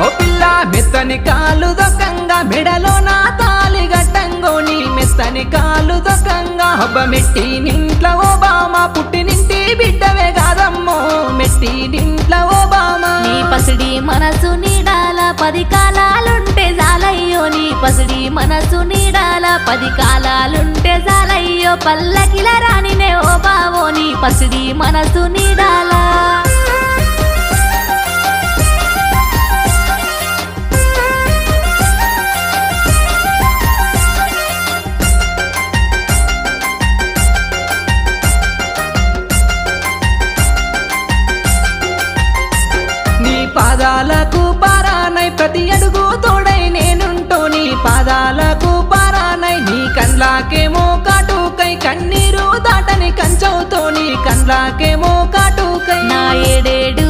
ఓ పిల్ల మెత్తని కాలు దొక్కంగా మెడలో నా తాలి గట్టంగో నీ మెత్తని కాలు దొక్కంగా హబ్బ మెట్టి నింట్ల ఓబామా పుట్టినింటి బిడ్డవే కాదమ్మో మెట్టి నింట్ల ఓబామా నీ పసిడి మనసు నీడాల 10 కాలాలుంటే జాలయ్యో నీ పసిడి మనసు నీడాల 10 కాలాలుంటే జాలయ్యో పల్లకిల రానినే ఓ బావో నీ పసిడి మనసు నీడాల పాదాలకు పారానై ప్రతి అడుగు తోడై నేనుంటో నీ పాదాలకు పారానై నీ కండ్లాకేమో కాటుకై కన్నీరు దాటని కంచవుతో నీ కండ్లాకేమో కాటుకై నా ఏడేడు